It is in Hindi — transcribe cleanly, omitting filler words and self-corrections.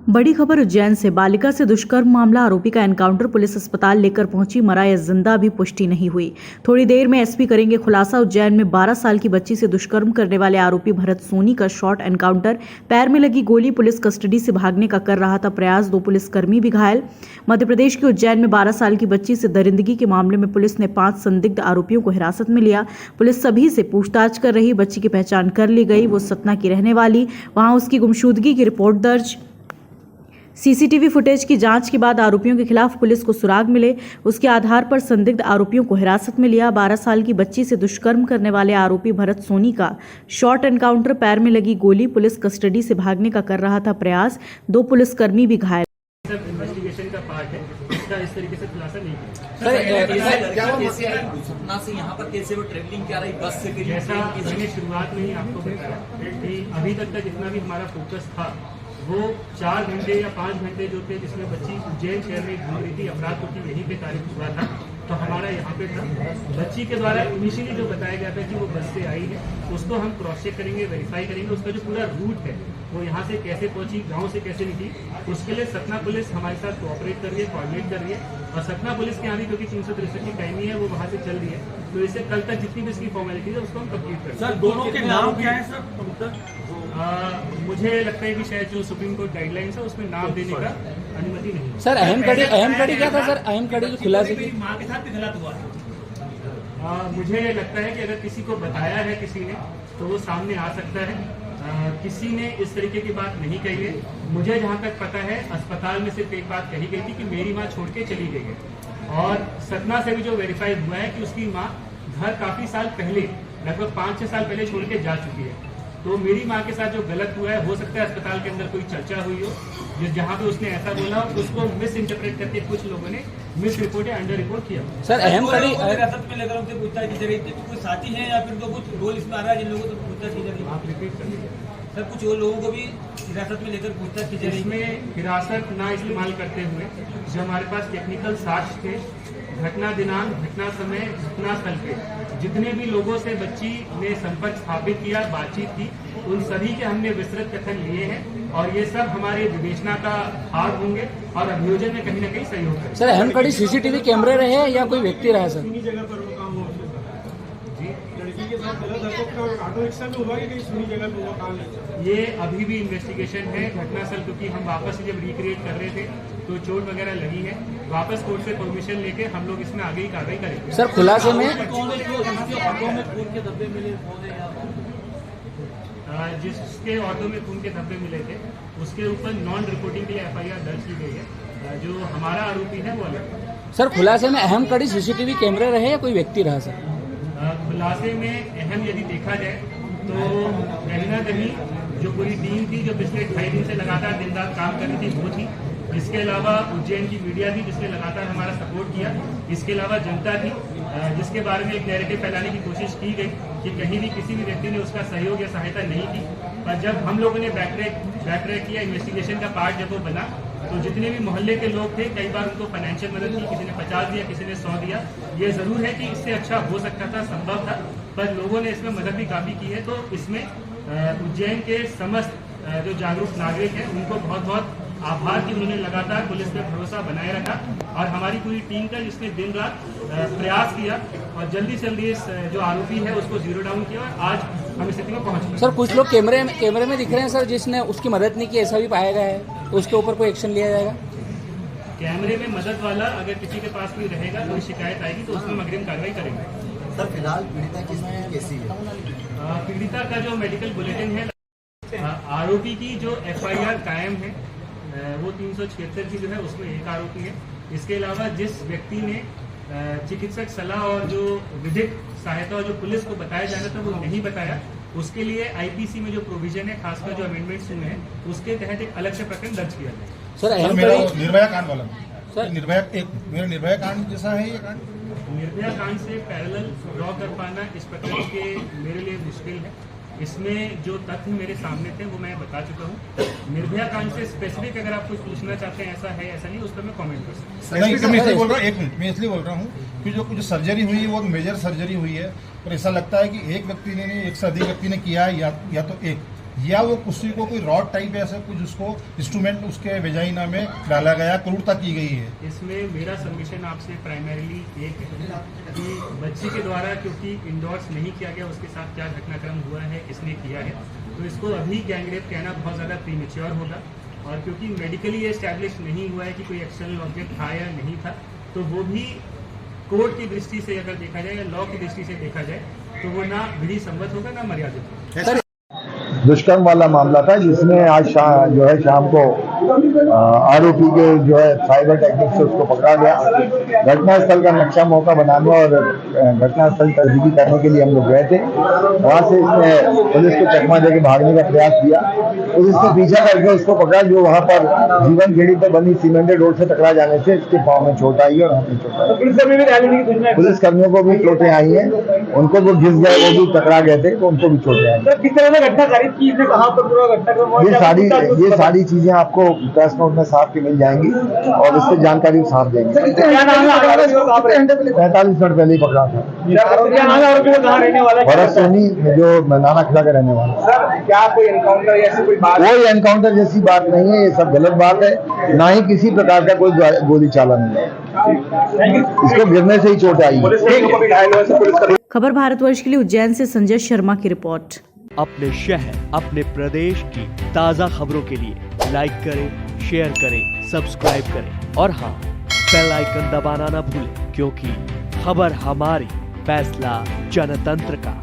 बड़ी खबर उज्जैन से। बालिका से दुष्कर्म मामला, आरोपी का एनकाउंटर, पुलिस अस्पताल लेकर पहुंची, मरा या जिंदा अभी पुष्टि नहीं हुई। थोड़ी देर में एसपी करेंगे खुलासा। उज्जैन में 12 साल की बच्ची से दुष्कर्म करने वाले आरोपी भरत सोनी का शॉर्ट एनकाउंटर, पैर में लगी गोली, पुलिस कस्टडी से भागने का कर रहा था प्रयास, 2 पुलिसकर्मी भी घायल। मध्य प्रदेश के उज्जैन में 12 साल की बच्ची से दरिंदगी के मामले में पुलिस ने 5 संदिग्ध आरोपियों को हिरासत में लिया। पुलिस सभी से पूछताछ कर रही। बच्ची की पहचान कर ली गई, वो सतना की रहने वाली, वहां उसकी गुमशुदगी की रिपोर्ट दर्ज। सीसीटीवी फुटेज की जांच के बाद आरोपियों के खिलाफ पुलिस को सुराग मिले, उसके आधार पर संदिग्ध आरोपियों को हिरासत में लिया। 12 साल की बच्ची से दुष्कर्म करने वाले आरोपी भरत सोनी का शॉर्ट एनकाउंटर, पैर में लगी गोली, पुलिस कस्टडी से भागने का कर रहा था प्रयास, 2 पुलिसकर्मी भी घायल। सब इन्वेस्टिगेशन का पार्ट है, इसका इस तरीके से खुलासा नहीं किया। सतना से यहाँ पर कैसे वो ट्रेवलिंग क्या रही, बस से? जैसा मैंने शुरुआत में ही आपको बताया कि अभी तक जितना भी हमारा फोकस था वो 4 घंटे या 5 घंटे जो थे जिसमें बच्ची उज्जैन शहर में घूम रही थी, अपराध को यहीं पे तारीफ हुआ था, तो हमारा यहाँ पे था। बच्ची के द्वारा इनिशियली जो बताया गया था कि वो बस से आई है, उसको हम क्रॉस चेक करेंगे, वेरीफाई करेंगे, उसका जो पूरा रूट है वो यहाँ से कैसे पहुंची, गांव से कैसे निकली, उसके लिए सतना पुलिस हमारे साथ कोऑपरेट कर रही है, कोऑर्डिनेट कर रही है। और सतना पुलिस के यहाँ भी क्योंकि 363 की टाइमिंग है वो वहाँ से चल रही है, तो इससे कल तक जितनी भी इसकी फॉर्मेलिटी है उसको हम कंप्लीट करेंगे। सर, दोनों के नाम क्या है सर? मुझे लगता है कि शायद जो सुप्रीम कोर्ट गाइडलाइंस है उसमें नाम देने का अनुमति नहीं है। सर, अहम कड़ी क्या था सर? अहम कड़ी जो खुलासे की माँ के साथ भी गलत हुआ। मुझे लगता है कि अगर किसी को बताया है किसी ने तो वो सामने आ सकता है। किसी ने इस तरीके की बात नहीं कही है। मुझे जहाँ तक पता है अस्पताल में सिर्फ एक बात कही गई थी कि मेरी माँ छोड़ के चली गई है, और सतना से भी जो वेरीफाई हुआ है कि उसकी माँ घर काफी साल पहले, लगभग 5-6 साल पहले छोड़ के जा चुकी है। तो मेरी माँ के साथ जो गलत हुआ है, हो सकता है अस्पताल के अंदर कोई चर्चा हुई हो जहाँ पे उसने ऐसा बोला, उसको मिस इंटरप्रेट करके कुछ लोगों ने मिस रिपोर्ट या अंडर रिपोर्ट किया। सर, अहम कड़ी हिरासत में लेकर उनसे पूछताछ की जा रही थी, तो कोई साथी है या फिर तो कुछ रोल इसमें आ रहा है जिन लोगों को पूछताछ की जा रही है? आप रिपीट कर लीजिए सर, कुछ और लोगों को भी हिरासत में लेकर पूछताछ की जा रही है? इसमें हिरासत ना इस्तेमाल करते हुए जो हमारे पास टेक्निकल साक्ष्य थे, घटना दिनांक, घटना समय, घटना स्थल पे जितने भी लोगों से बच्ची ने संपर्क स्थापित किया, बातचीत की, उन सभी के हमने विस्तृत कथन लिए हैं और ये सब हमारे विवेचना का भाग होंगे और अभियोजन में कहीं ना कहीं सहयोग करेंगे। सर, अहम कड़ी सीसीटीवी कैमरे रहे या कोई व्यक्ति रहा सर? जगह पर वो काम हुआ जी, लड़की के साथ गलत हरकत ऑटो रिक्शा में हुआ कि कहीं सुनी जगह पे हुआ काम है? ये अभी भी इन्वेस्टिगेशन है। घटनास्थल क्योंकि हम वापस से जब रिक्रिएट कर रहे थे तो चोट वगैरह लगी है, वापस कोर्ट से परमिशन लेके हम लोग इसमें आगे ही कार्रवाई करेंगे। सर, खुलासे में जिसके ऑटो में खून के धब्बे मिले थे उसके ऊपर नॉन रिपोर्टिंग के लिए FIR दर्ज की गई है। जो हमारा आरोपी है वो अलग है। सर, खुलासे में अहम कड़ी सीसीटीवी कैमरे रहे या कोई व्यक्ति रहा सर? खुलासे में अहम यदि देखा जाए तो कहीं ना कहीं जो पूरी टीम थी जो पिछले 2.5 दिन से लगातार दिन रात काम कर रही थी वो थी। इसके अलावा उज्जैन की मीडिया थी जिसने लगातार हमारा सपोर्ट किया। इसके अलावा जनता थी जिसके बारे में एक नैरेटिव फैलाने की कोशिश की गई कि कहीं भी किसी भी व्यक्ति ने उसका सहयोग या सहायता नहीं की। पर जब हम लोगों ने बैकट्रैक किया, इन्वेस्टिगेशन का पार्ट जब वो बना, तो जितने भी मोहल्ले के लोग थे कई बार उनको फाइनेंशियल मदद की, किसी ने 50 दिया, किसी ने 100 दिया। ये जरूर है कि इससे अच्छा हो सकता था, संभव था, पर लोगों ने इसमें मदद भी काफी की है। तो इसमें उज्जैन के समस्त जो जागरूक नागरिक हैं उनको बहुत बहुत आभार कि उन्होंने लगातार पुलिस पे भरोसा बनाए रखा, और हमारी पूरी टीम का जिसने दिन रात प्रयास किया और जल्दी से जल्दी इस जो आरोपी है उसको जीरो डाउन किया और आज हम इस स्थिति में पहुंच गए। सर, कुछ लोग कैमरे में दिख रहे हैं सर जिसने उसकी मदद नहीं की, ऐसा भी पाया गया है, तो उसके ऊपर कोई एक्शन लिया जाएगा? कैमरे में मदद वाला अगर किसी के पास कोई रहेगा, कोई शिकायत आएगी तो उसमें अग्रिम कार्रवाई करेंगे। सर, फिलहाल पीड़िता की स्थिति कैसी है? पीड़िता का जो मेडिकल बुलेटिन है, आरोपी की जो FIR कायम है वो 376 की जो है उसमें एक आरोपी है। इसके अलावा जिस व्यक्ति ने चिकित्सक सलाह और जो विधिक सहायता और जो पुलिस को बताया जाना था वो नहीं बताया, उसके लिए IPC में जो प्रोविजन है, खासकर जो अमेंडमेंट्स हुए हैं, उसके तहत एक अलग से प्रकरण दर्ज किया गया। सर, अहम मेरा कड़ी निर्भया कांड वाला सर, मेरा निर्भया कांड जैसा है ये कांड। निर्भया कांड से पैरेलल ड्रॉ कर पाना इस प्रकरण के मेरे लिए मुश्किल है। इसमें जो तथ्य मेरे सामने थे वो मैं बता चुका हूँ। निर्भया कांड से स्पेसिफिक अगर आप कुछ पूछना चाहते हैं, ऐसा है ऐसा नहीं, उस पर मैं कमेंट कर सकता हूँ। नहीं, तो मैं इसलिए बोल रहा हूँ, एक मिनट, मैं इसलिए बोल रहा हूँ कि जो कुछ सर्जरी हुई है वो मेजर सर्जरी हुई है, और ऐसा लगता है कि एक व्यक्ति ने नहीं, एक से अधिक व्यक्ति ने किया है, या तो एक या वो किसी को कोई रॉड टाइप ऐसा कुछ उसको इंस्ट्रूमेंट उसके वेजाइना में डाला गया, क्रूरता की गई है। इसमें मेरा सबमिशन आपसे प्राइमरीली एक है कि बच्ची के द्वारा क्योंकि इंडोर्स नहीं किया गया उसके साथ क्या घटनाक्रम हुआ है इसने किया है, तो इसको अभी गैंगरेप कहना बहुत ज़्यादा प्रीमेच्योर होगा। और क्योंकि मेडिकली एस्टैब्लिश नहीं हुआ है कि कोई एक्सटर्नल ऑब्जेक्ट था या नहीं था, तो वो भी कोर्ट की दृष्टि से अगर देखा जाए या लॉ की दृष्टि से देखा जाए तो वो ना विधि सम्मत होगा ना मर्यादित होगा। दुष्कर्म वाला मामला था जिसमें आज जो है शाम को आरोपी के जो है साइबर टेक्निक से उसको पकड़ा गया। घटनास्थल का नक्शा मौका बनाने और घटनास्थल तस्दीकी करने के लिए हम लोग गए थे। वहाँ से इसने पुलिस को चकमा देके भागने का प्रयास किया। पुलिस ने पीछा करके उसको पकड़ा, जो वहाँ पर जीवन खेड़ी पर बनी सीमेंटेड रोड से टकरा जाने से इसके पाँव में चोट आई और हाथ में चोट आई। पुलिस कर्मियों को भी चोटें आई हैं, उनको वो घिस गए, वो भी टकरा गए थे तो उनको भी चोटें आई। किस तरह से घटना करी थी, इसने कहाँ पर पूरा घटनाक्रम ये सारी चीजें आपको प्रेस नोट में साफ की मिल जाएंगी और इससे जानकारी साफ देंगे। 45 मिनट पहले ही पकड़ा था। भरत सोनी जो नाना खिला के रहने वाला। क्या कोई एनकाउंटर या ऐसी कोई बात? कोई एनकाउंटर जैसी बात नहीं है, ये सब गलत बात है। ना ही किसी प्रकार का कोई गोली चालन है, इसको गिरने से ही चोट आई है। खबर भारतवर्ष के लिए उज्जैन से संजय शर्मा की रिपोर्ट। अपने शहर, अपने प्रदेश की ताज़ा खबरों के लिए लाइक करें, शेयर करें, सब्सक्राइब करें और हाँ, बेल आइकन दबाना ना भूलें, क्योंकि खबर हमारी, फैसला जनतंत्र का।